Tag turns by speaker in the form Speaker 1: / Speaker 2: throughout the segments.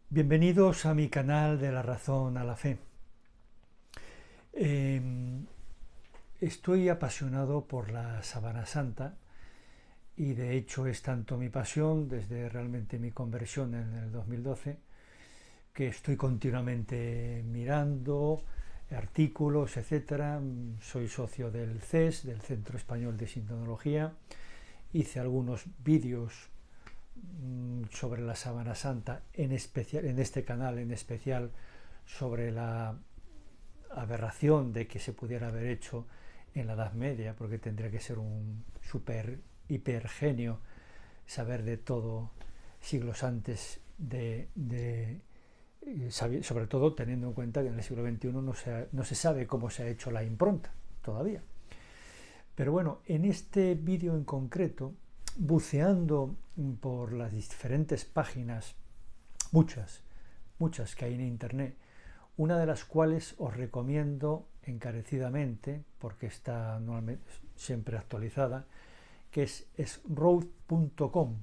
Speaker 1: Bienvenidos a mi canal de la razón a la fe. Estoy apasionado por la Sábana Santa y de hecho es tanto mi pasión desde realmente mi conversión en el 2012 que estoy continuamente mirando artículos, etcétera. Soy socio del CES, del Centro Español de Sintonología. Hice algunos vídeos sobre la Sábana Santa, en especial en este canal en especial sobre la aberración de que se pudiera haber hecho en la Edad Media, porque tendría que ser un super hiper genio saber de todo siglos antes sobre todo teniendo en cuenta que en el siglo XXI no se sabe cómo se ha hecho la impronta todavía. Pero bueno, en este vídeo en concreto, buceando por las diferentes páginas, muchas que hay en internet, una de las cuales os recomiendo encarecidamente, porque está siempre actualizada, que es sroud.com,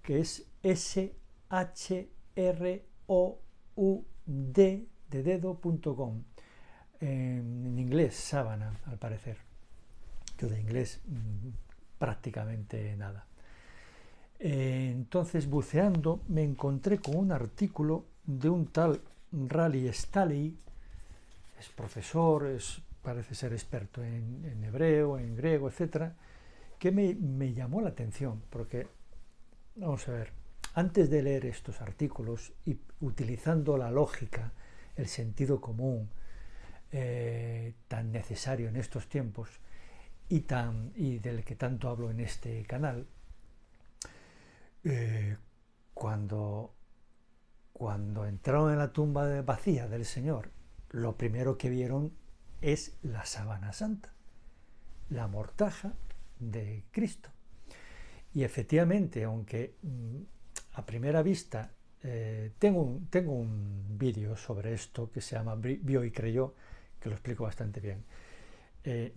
Speaker 1: que es SHROUD de dedo.com, en inglés, sábana, al parecer. Yo de inglés prácticamente nada. Entonces, buceando, me encontré con un artículo de un tal Rally Staley. Es profesor, parece ser experto en hebreo, en griego, etcétera, que me llamó la atención, porque, vamos a ver, antes de leer estos artículos y utilizando la lógica, el sentido común, tan necesario en estos tiempos y del que tanto hablo en este canal, cuando entraron en la tumba vacía del Señor, lo primero que vieron es la sábana santa, la mortaja de Cristo. Y efectivamente, aunque a primera vista tengo un vídeo sobre esto que se llama Vio y creyó, que lo explico bastante bien.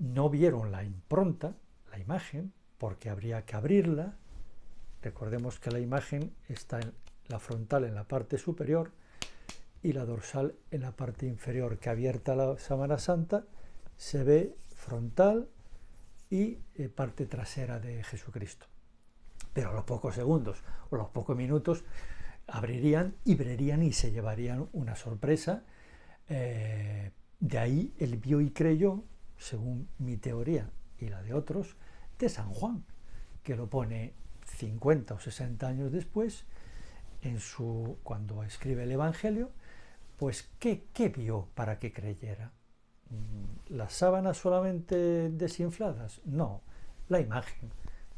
Speaker 1: No vieron la impronta, la imagen, porque habría que abrirla. Recordemos que la imagen está en la frontal en la parte superior y la dorsal en la parte inferior, que abierta la Sábana Santa se ve frontal y parte trasera de Jesucristo. Pero a los pocos segundos o los pocos minutos abrirían y verían y se llevarían una sorpresa. De ahí el vio y creyó, según mi teoría y la de otros, de San Juan, que lo pone 50 o 60 años después, cuando escribe el Evangelio. Pues ¿qué vio para que creyera? ¿Las sábanas solamente desinfladas? No, la imagen.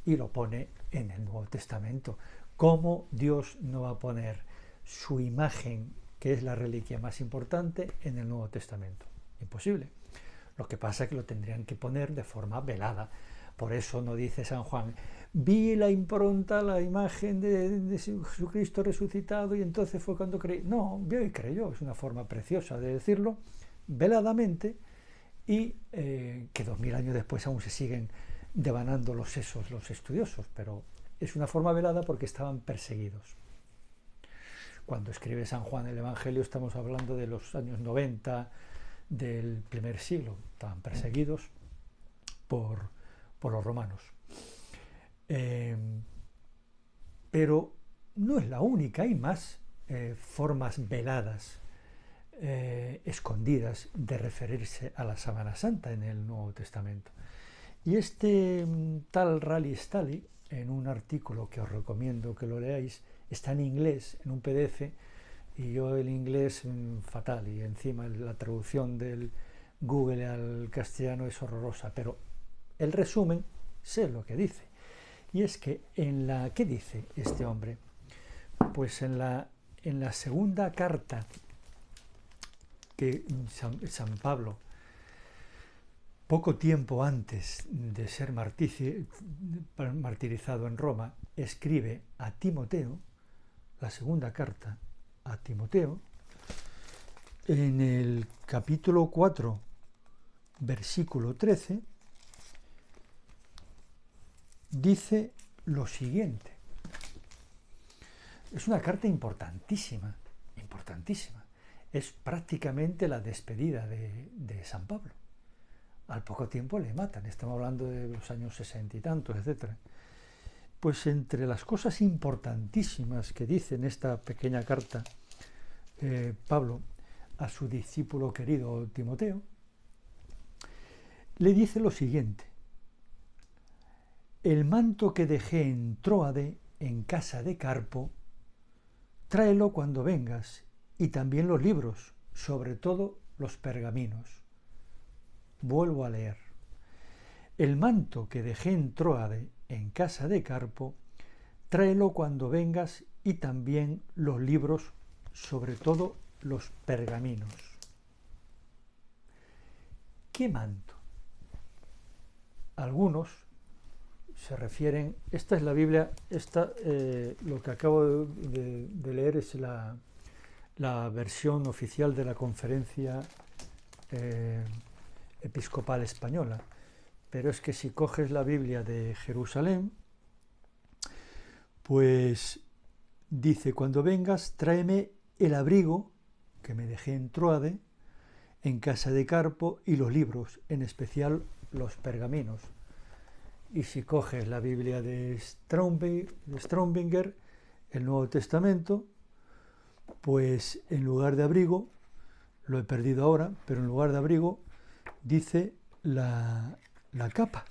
Speaker 1: Y lo pone en el Nuevo Testamento. ¿Cómo Dios no va a poner su imagen, que es la reliquia más importante, en el Nuevo Testamento? Imposible. Lo que pasa es que lo tendrían que poner de forma velada. Por eso no dice San Juan, vi la impronta, la imagen de Jesucristo resucitado y entonces fue cuando creí. No, vio y creyó, es una forma preciosa de decirlo, veladamente, y que 2000 años después aún se siguen devanando los sesos los estudiosos, pero es una forma velada porque estaban perseguidos. Cuando escribe San Juan el Evangelio estamos hablando de los años 90 del primer siglo, estaban perseguidos por los romanos. Pero no es la única, hay más formas veladas, escondidas, de referirse a la Sábana Santa en el Nuevo Testamento. Y este tal Rally Staley, en un artículo que os recomiendo que lo leáis, está en inglés, en un PDF, y yo el inglés fatal, y encima la traducción del Google al castellano es horrorosa, pero el resumen sé lo que dice. Y es que ¿qué dice este hombre? Pues en la segunda carta que San Pablo, poco tiempo antes de ser martirizado en Roma, escribe a Timoteo, la segunda carta a Timoteo, en el capítulo 4, versículo 13, dice lo siguiente. Es una carta importantísima, importantísima. Es prácticamente la despedida de San Pablo. Al poco tiempo le matan, estamos hablando de los años 60 y tantos, etc. Pues entre las cosas importantísimas que dice en esta pequeña carta Pablo a su discípulo querido Timoteo, le dice lo siguiente: el manto que dejé en Tróade, en casa de Carpo, tráelo cuando vengas, y también los libros, sobre todo los pergaminos. Vuelvo a leer. El manto que dejé en Tróade, en casa de Carpo, tráelo cuando vengas, y también los libros, sobre todo los pergaminos. ¿Qué manto? Algunos se refieren, esta es la Biblia, lo que acabo de leer es la versión oficial de la Conferencia Episcopal Española, pero es que si coges la Biblia de Jerusalén, pues dice: cuando vengas, tráeme el abrigo que me dejé en Tróade, en casa de Carpo, y los libros, en especial los pergaminos. Y si coges la Biblia de Strombinger, el Nuevo Testamento, pues en lugar de abrigo, lo he perdido ahora, pero en lugar de abrigo dice la capa.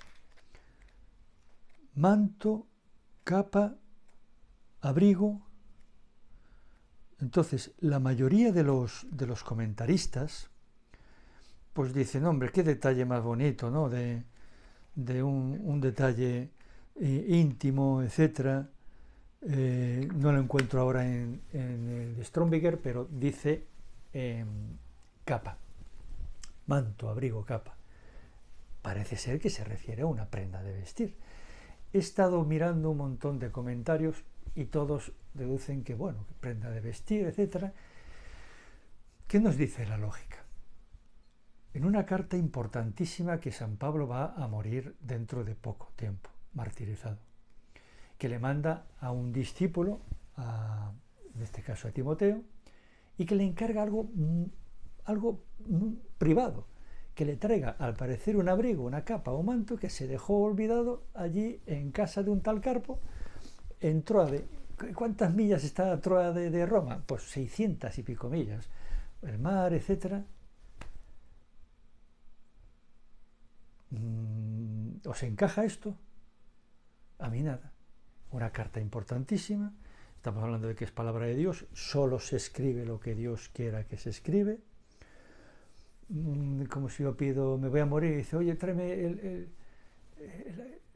Speaker 1: Manto, capa, abrigo. Entonces, la mayoría de los comentaristas pues dicen: hombre, qué detalle más bonito, ¿no? De un detalle íntimo, etcétera. No lo encuentro ahora en el de Strombinger, pero dice capa, manto, abrigo, capa. Parece ser que se refiere a una prenda de vestir. He estado mirando un montón de comentarios y todos deducen que, bueno, prenda de vestir, etcétera. ¿Qué nos dice la lógica? En una carta importantísima que San Pablo va a morir dentro de poco tiempo, martirizado, que le manda a un discípulo, en este caso a Timoteo, y que le encarga algo privado, que le traiga, al parecer, un abrigo, una capa o manto que se dejó olvidado allí en casa de un tal Carpo, en Tróade. ¿Cuántas millas está Tróade de Roma? Pues 600 y pico millas. El mar, etcétera. ¿Os encaja esto? A mí nada. Una carta importantísima. Estamos hablando de que es palabra de Dios. Solo se escribe lo que Dios quiera que se escribe. Como si yo pido, me voy a morir, y dice: oye, tráeme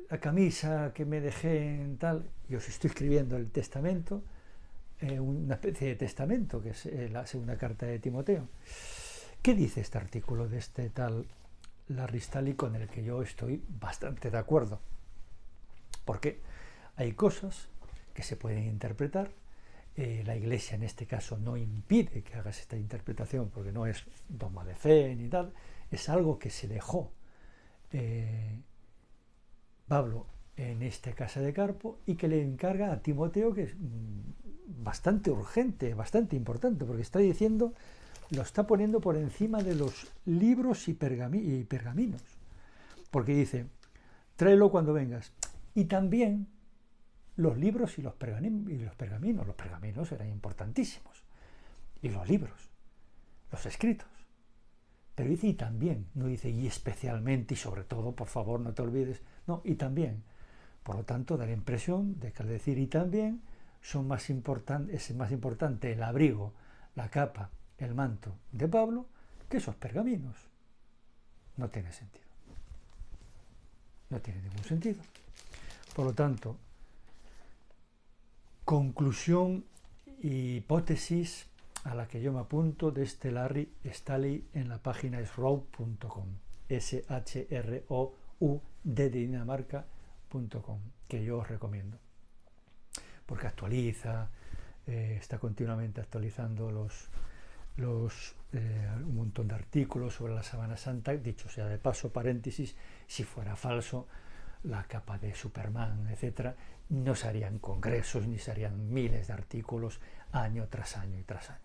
Speaker 1: la camisa que me dejé en tal. Yo os estoy escribiendo el testamento, una especie de testamento, que es la segunda carta de Timoteo. ¿Qué dice este artículo de este tal Larristali, con el que yo estoy bastante de acuerdo? Porque hay cosas que se pueden interpretar. La Iglesia en este caso no impide que hagas esta interpretación, porque no es dogma de fe ni tal, es algo que se dejó Pablo en esta casa de Carpo y que le encarga a Timoteo, que es bastante urgente, bastante importante, porque está diciendo, lo está poniendo por encima de los libros y pergaminos, porque dice: tráelo cuando vengas, y también los libros y los pergaminos. Los pergaminos eran importantísimos, y los libros, los escritos. Pero dice y también, no dice y especialmente y sobre todo, por favor, no te olvides. No, y también. Por lo tanto, da la impresión de que al decir y también es más importante el abrigo, la capa, el manto de Pablo que esos pergaminos. No tiene sentido. No tiene ningún sentido. Por lo tanto, conclusión y hipótesis a la que yo me apunto de este Larristali en la página shrou.com, SHROU de Dinamarca.com, que yo os recomiendo, porque actualiza, está continuamente actualizando un montón de artículos sobre la Sábana Santa. Dicho sea de paso, paréntesis, si fuera falso la capa de Superman, etcétera, no se harían congresos ni se harían miles de artículos año tras año y tras año.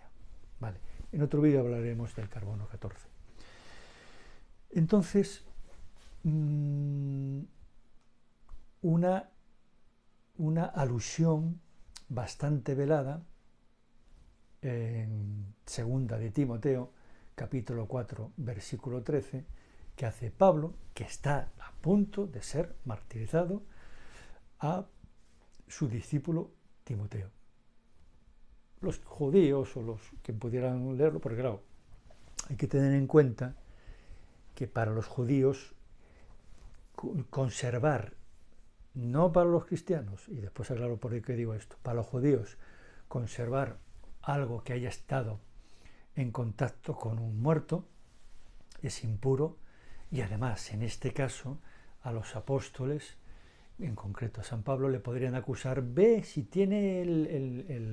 Speaker 1: Vale. En otro vídeo hablaremos del carbono 14. Entonces, una alusión bastante velada en segunda de Timoteo, capítulo 4, versículo 13, que hace Pablo, que está a punto de ser martirizado, a su discípulo Timoteo. Los judíos o los que pudieran leerlo, porque claro, hay que tener en cuenta que para los judíos conservar, no para los cristianos, y después aclaro por qué digo esto, para los judíos conservar algo que haya estado en contacto con un muerto es impuro, y además en este caso a los apóstoles, en concreto a San Pablo, le podrían acusar, ve si tiene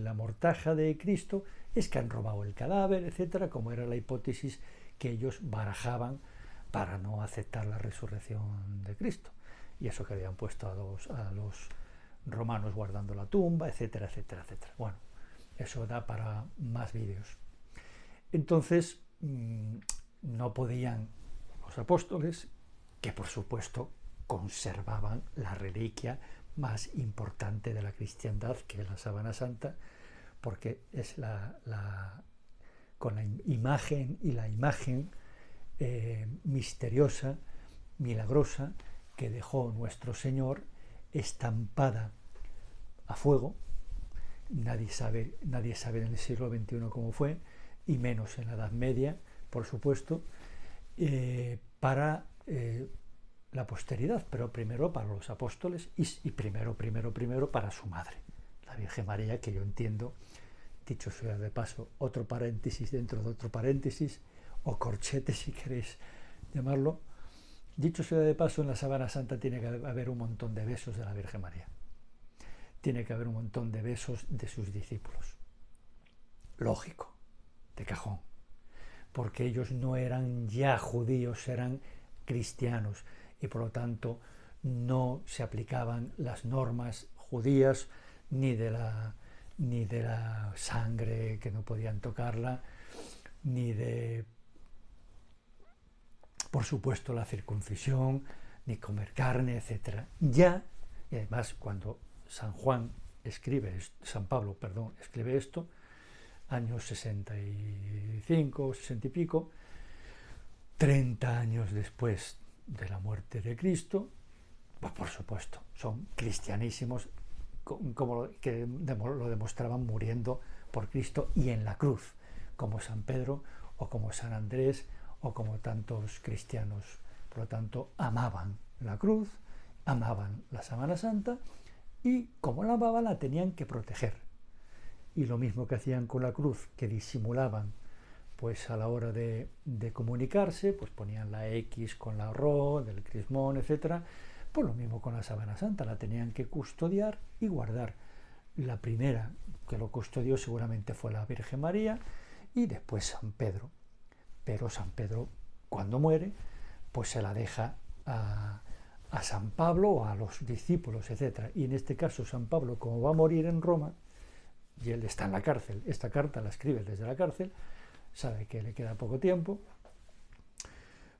Speaker 1: la mortaja de Cristo, es que han robado el cadáver, etcétera, como era la hipótesis que ellos barajaban para no aceptar la resurrección de Cristo, y eso que habían puesto a los romanos guardando la tumba, etcétera, etcétera, etcétera. Bueno, eso da para más vídeos. Entonces, no podían los apóstoles, que por supuesto conservaban la reliquia más importante de la cristiandad, que es la sábana santa, porque es con la imagen y la imagen misteriosa, milagrosa, que dejó nuestro Señor estampada a fuego. Nadie sabe en el siglo XXI cómo fue, y menos en la Edad Media, por supuesto, para la posteridad, pero primero para los apóstoles y primero para su madre, la Virgen María, que yo entiendo, dicho sea de paso, otro paréntesis dentro de otro paréntesis, o corchete si queréis llamarlo, dicho sea de paso, en la sábana santa tiene que haber un montón de besos de la Virgen María, tiene que haber un montón de besos de sus discípulos, lógico, de cajón, porque ellos no eran ya judíos, eran cristianos, y por lo tanto no se aplicaban las normas judías ni de la sangre, que no podían tocarla, ni de, por supuesto, la circuncisión, ni comer carne, etc. Ya, y además cuando San Pablo escribe esto, años 65, 60 y pico, 30 años después de la muerte de Cristo, pues por supuesto, son cristianísimos, como lo demostraban muriendo por Cristo y en la cruz, como San Pedro o como San Andrés o como tantos cristianos. Por lo tanto, amaban la cruz, amaban la sábana santa, y como la amaban, la tenían que proteger. Y lo mismo que hacían con la cruz, que disimulaban, pues a la hora de comunicarse, pues ponían la X con la Ro, del crismón, etcétera. Pues lo mismo con la sábana santa, la tenían que custodiar y guardar. La primera que lo custodió seguramente fue la Virgen María, y después San Pedro. Pero San Pedro, cuando muere, pues se la deja a San Pablo o a los discípulos, etcétera. Y en este caso San Pablo, como va a morir en Roma, y él está en la cárcel, esta carta la escribe desde la cárcel, sabe que le queda poco tiempo.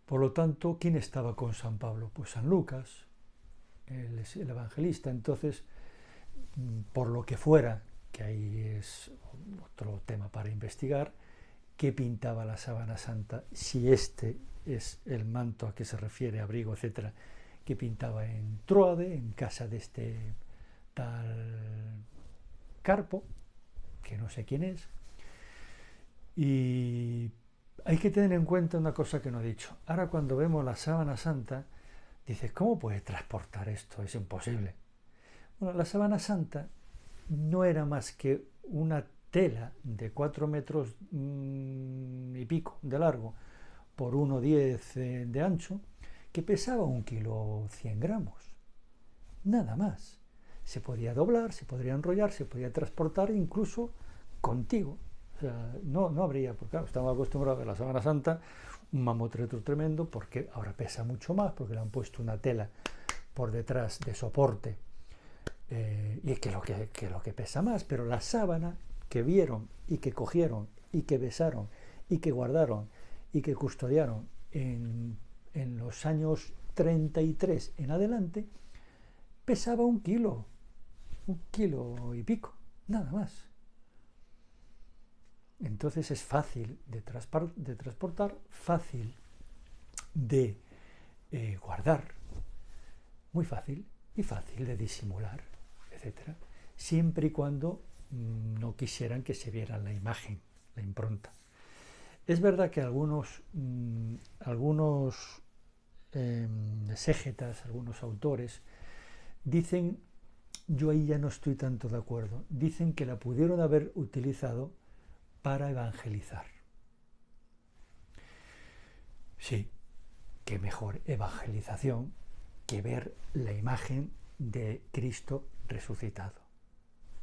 Speaker 1: Por lo tanto, ¿quién estaba con San Pablo? Pues San Lucas, el evangelista. Entonces, por lo que fuera, que ahí es otro tema para investigar, ¿qué pintaba la sábana santa? Si este es el manto a que se refiere, abrigo, etcétera, ¿qué pintaba en Tróade, en casa de este tal Carpo, que no sé quién es? Y hay que tener en cuenta una cosa que no he dicho. Ahora, cuando vemos la sábana santa, dices, ¿cómo puede transportar esto? Es imposible. Bueno, la sábana santa no era más que una tela de 4 metros y pico de largo por 1,10 de ancho, que pesaba 1,1 kg, nada más. Se podía doblar, se podría enrollar, se podía transportar incluso contigo. O sea, no habría, porque claro, estamos acostumbrados a la Sábana Santa, un mamotreto tremendo, porque ahora pesa mucho más, porque le han puesto una tela por detrás de soporte, y que lo que pesa más, pero la sábana que vieron y que cogieron y que besaron y que guardaron y que custodiaron en los años 33 en adelante, pesaba 1 kilo y pico, nada más. Entonces es fácil de transportar, fácil de guardar, muy fácil, y fácil de disimular, etc. Siempre y cuando no quisieran que se viera la imagen, la impronta. Es verdad que algunos exégetas, algunos autores, dicen, yo ahí ya no estoy tanto de acuerdo, dicen que la pudieron haber utilizado para evangelizar. Sí, qué mejor evangelización que ver la imagen de Cristo resucitado,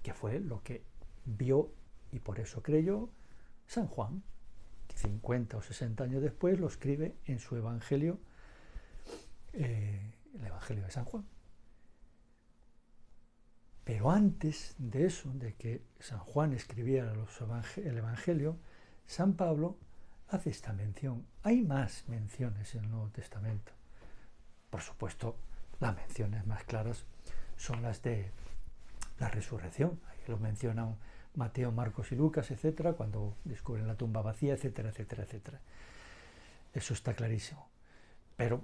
Speaker 1: que fue lo que vio y por eso creyó San Juan. 50 o 60 años después lo escribe en su Evangelio, el Evangelio de San Juan. Pero antes de eso, de que San Juan escribiera el Evangelio, San Pablo hace esta mención. Hay más menciones en el Nuevo Testamento. Por supuesto, las menciones más claras son las de la resurrección. Ahí lo mencionan Mateo, Marcos y Lucas, etcétera, cuando descubren la tumba vacía, etcétera, etcétera, etcétera. Eso está clarísimo. Pero,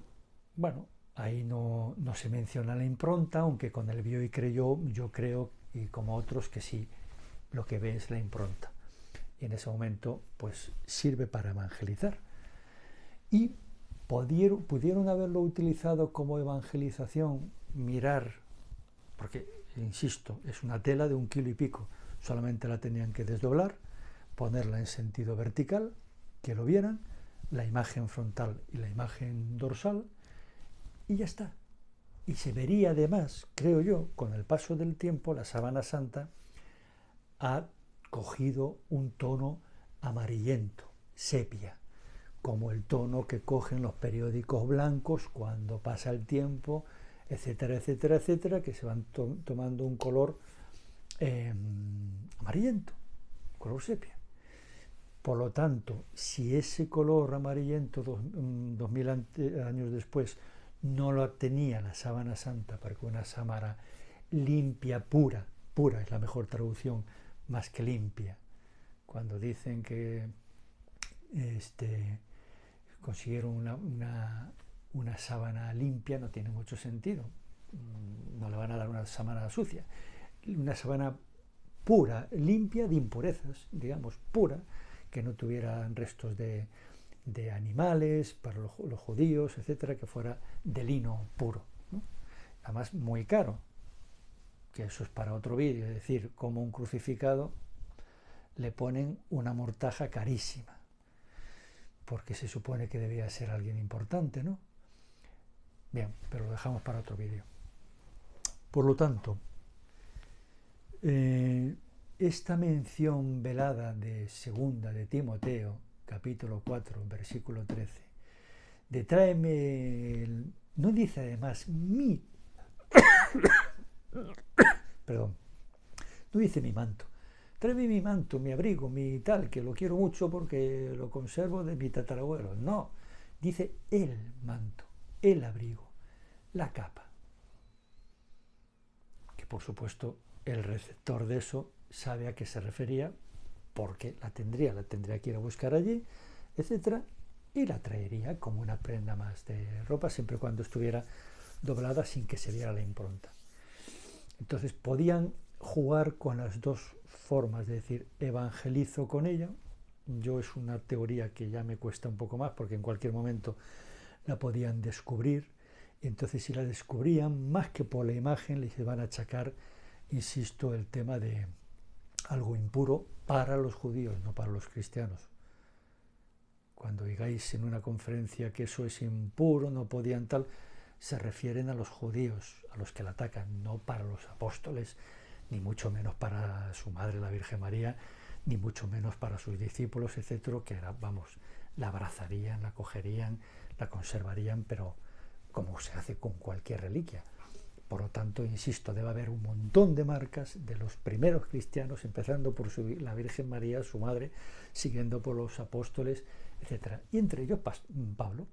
Speaker 1: bueno, ahí no se menciona la impronta, aunque con el vio y creyó, yo creo, y como otros, que sí, lo que ve es la impronta. Y en ese momento, pues, sirve para evangelizar. Y pudieron haberlo utilizado como evangelización, mirar, porque, insisto, es una tela de 1 kilo y pico, solamente la tenían que desdoblar, ponerla en sentido vertical, que lo vieran, la imagen frontal y la imagen dorsal, y ya está. Y se vería además, creo yo, con el paso del tiempo, la sábana santa ha cogido un tono amarillento, sepia, como el tono que cogen los periódicos blancos cuando pasa el tiempo, etcétera, etcétera, etcétera, que se van tomando un color amarillento, color sepia. Por lo tanto, si ese color amarillento 2000 años después no lo tenía la sábana santa, porque una sábana limpia, pura es la mejor traducción, más que limpia. Cuando dicen que consiguieron una sábana limpia, no tiene mucho sentido. No le van a dar una sábana sucia. Una sábana pura, limpia de impurezas, digamos, pura, que no tuviera restos de animales para los judíos, etcétera, que fuera de lino puro, ¿no? Además, muy caro, que eso es para otro vídeo, es decir, como un crucificado le ponen una mortaja carísima, porque se supone que debía ser alguien importante, ¿no? Bien, pero lo dejamos para otro vídeo. Por lo tanto, esta mención velada de segunda de Timoteo, capítulo 4, versículo 13, de tráeme, no dice además mi, perdón, no dice mi manto, tráeme mi manto, mi abrigo, mi tal, que lo quiero mucho porque lo conservo de mi tatarabuelo. No, dice el manto, el abrigo, la capa. Que por supuesto el receptor de eso sabe a qué se refería, porque la tendría que ir a buscar allí, etcétera, y la traería como una prenda más de ropa, siempre y cuando estuviera doblada sin que se viera la impronta. Entonces podían jugar con las dos formas, de decir, evangelizo con ella. Yo es una teoría que ya me cuesta un poco más, porque en cualquier momento la podían descubrir, y entonces si la descubrían, más que por la imagen, les iban a achacar, insisto, el tema de algo impuro para los judíos, no para los cristianos. Cuando digáis en una conferencia que eso es impuro, no podían tal, se refieren a los judíos, a los que la atacan, no para los apóstoles, ni mucho menos para su madre, la Virgen María, ni mucho menos para sus discípulos, etcétera, que era, vamos, la abrazarían, la cogerían, la conservarían, pero como se hace con cualquier reliquia. Por lo tanto, insisto, debe haber un montón de marcas de los primeros cristianos, empezando por la Virgen María, su madre, siguiendo por los apóstoles, etc. Y entre ellos Pablo.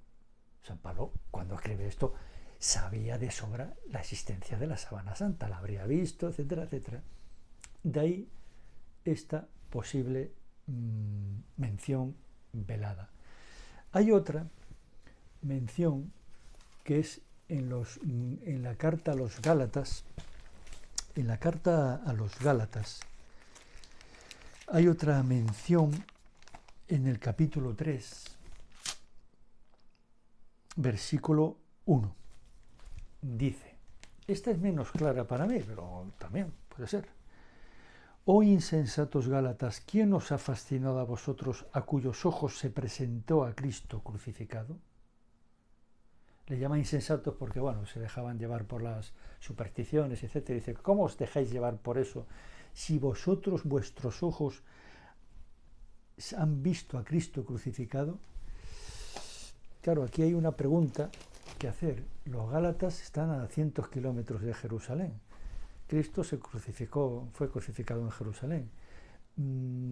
Speaker 1: San Pablo, cuando escribe esto, sabía de sobra la existencia de la sábana santa, la habría visto, etcétera, etcétera. De ahí esta posible mención velada. Hay otra mención que es en la carta a los Gálatas. En la carta a los Gálatas hay otra mención en el capítulo 3, versículo 1. Dice, esta es menos clara para mí, pero también puede ser. Oh insensatos Gálatas, ¿quién os ha fascinado a vosotros, a cuyos ojos se presentó a Cristo crucificado? Le llama insensatos porque, bueno, se dejaban llevar por las supersticiones, etc. Dice, ¿cómo os dejáis llevar por eso? Si vosotros, vuestros ojos, han visto a Cristo crucificado. Claro, aquí hay una pregunta que hacer. Los Gálatas están a cientos de kilómetros de Jerusalén. Cristo fue crucificado en Jerusalén.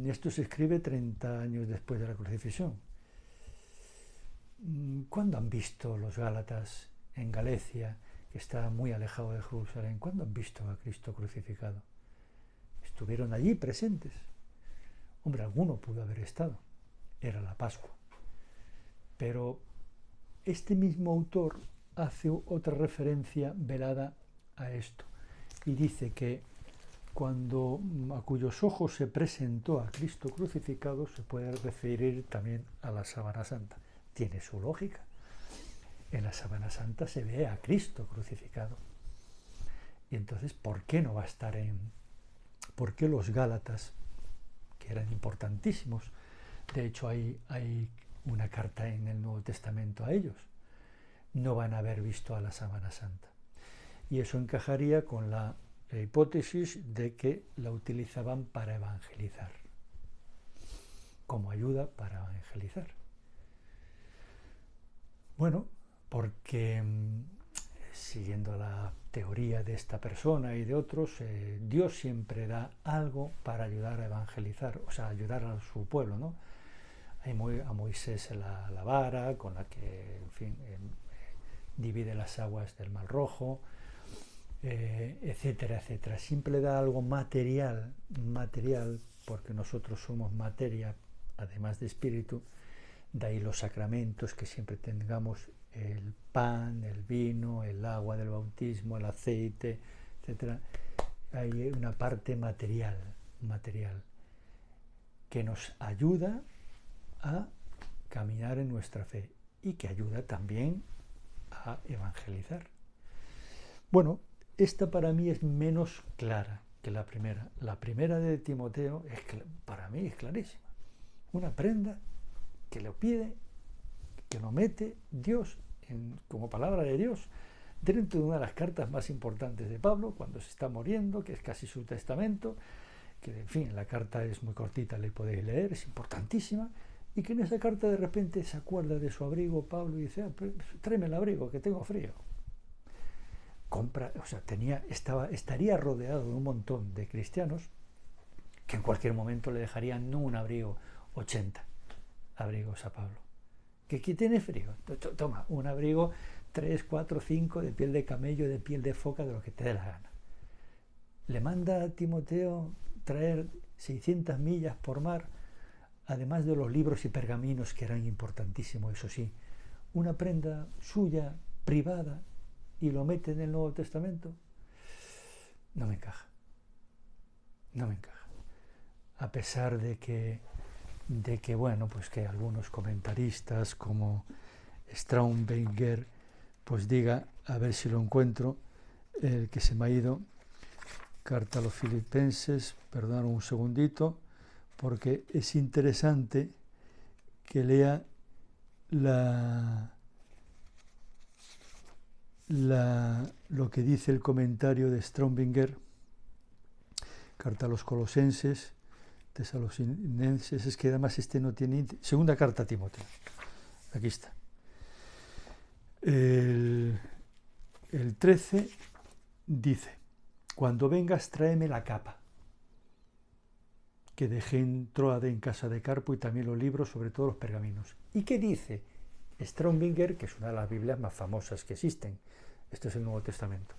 Speaker 1: Esto se escribe 30 años después de la crucifixión. ¿Cuándo han visto los Gálatas en Galacia, que está muy alejado de Jerusalén? ¿Cuándo han visto a Cristo crucificado? Estuvieron allí presentes. Hombre, alguno pudo haber estado. Era la Pascua. Pero este mismo autor hace otra referencia velada a esto y dice que cuando a cuyos ojos se presentó a Cristo crucificado se puede referir también a la sábana santa. Tiene su lógica. En la sábana santa se ve a Cristo crucificado. Y entonces, ¿por qué no va a estar ¿por qué los Gálatas, que eran importantísimos, de hecho hay una carta en el Nuevo Testamento a ellos, no van a haber visto a la sábana santa? Y eso encajaría con la hipótesis de que la utilizaban para evangelizar, como ayuda para evangelizar. Bueno, porque siguiendo la teoría de esta persona y de otros, Dios siempre da algo para ayudar a evangelizar, o sea, ayudar a su pueblo, ¿no? Hay a Moisés la vara con la que, en fin, divide las aguas del Mar Rojo, etcétera, etcétera. Siempre da algo material, porque nosotros somos materia, además de espíritu. De ahí los sacramentos, que siempre tengamos el pan, el vino, el agua del bautismo, el aceite, etcétera. Hay una parte material, que nos ayuda a caminar en nuestra fe y que ayuda también a evangelizar. Bueno, esta para mí es menos clara que la primera. La primera de Timoteo para mí es clarísima. Una prenda que lo pide, que lo mete Dios como palabra de Dios dentro de una de las cartas más importantes de Pablo, cuando se está muriendo, que es casi su testamento, que en fin, la carta es muy cortita, la podéis leer, es importantísima, y que en esa carta de repente se acuerda de su abrigo Pablo y dice, tráeme el abrigo, que tengo frío. Estaría rodeado de un montón de cristianos que en cualquier momento le dejarían no un abrigo, 80 abrigos a Pablo. ¿Que tiene frío? Toma, un abrigo 3, 4, 5 de piel de camello, de piel de foca, de lo que te dé la gana. Le manda a Timoteo traer 600 millas por mar, además de los libros y pergaminos que eran importantísimos, eso sí, una prenda suya, privada, y lo mete en el Nuevo Testamento. No me encaja. A pesar de que bueno, pues que algunos comentaristas como Straubinger pues diga, a ver si lo encuentro, el que se me ha ido, carta a los Filipenses, perdón un segundito, porque es interesante que lea lo que dice el comentario de Straubinger, carta a los Colosenses, Tesalonicenses, es que además este no tiene... Segunda carta a Timoteo, aquí está. El 13 dice, cuando vengas tráeme la capa que dejé en Troade en casa de Carpo y también los libros, sobre todo los pergaminos. ¿Y qué dice Strombinger, que es una de las Biblias más famosas que existen? Esto es el Nuevo Testamento.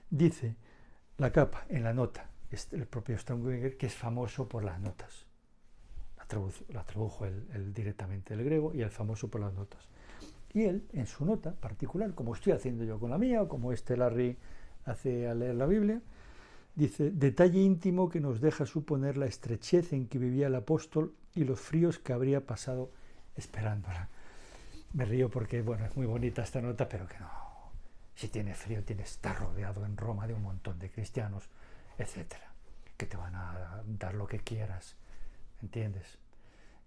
Speaker 1: Dice la capa en la nota, el propio Strombinger, que es famoso por las notas. La tradujo él directamente del griego y el famoso por las notas. Y él, en su nota particular, como estoy haciendo yo con la mía, o como Larry hace al leer la Biblia, dice, detalle íntimo que nos deja suponer la estrechez en que vivía el apóstol y los fríos que habría pasado esperándola. Me río porque, bueno, es muy bonita esta nota, pero que no. Si tienes frío, tienes que estar rodeado en Roma de un montón de cristianos, etcétera, que te van a dar lo que quieras, ¿entiendes?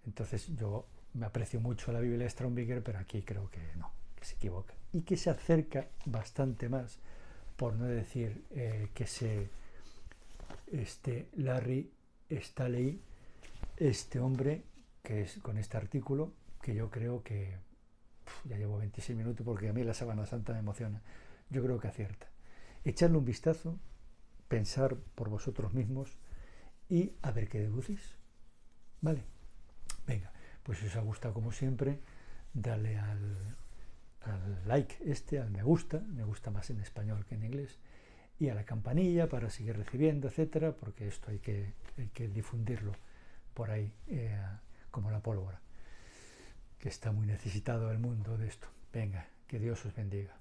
Speaker 1: Entonces yo me aprecio mucho la Biblia de Strombinger, pero aquí creo que no, que se equivoca. Y que se acerca bastante más, por no decir Larry Staley, este hombre, que es con este artículo, que yo creo que, ya llevo 26 minutos porque a mí la Sábana Santa me emociona, yo creo que acierta. Echarle un vistazo, pensar por vosotros mismos y a ver qué deducís. ¿Vale? Venga, pues si os ha gustado como siempre, dale al like al me gusta más en español que en inglés, y a la campanilla para seguir recibiendo, etcétera, porque esto hay que difundirlo por ahí como la pólvora, que está muy necesitado el mundo de esto. Venga, que Dios os bendiga.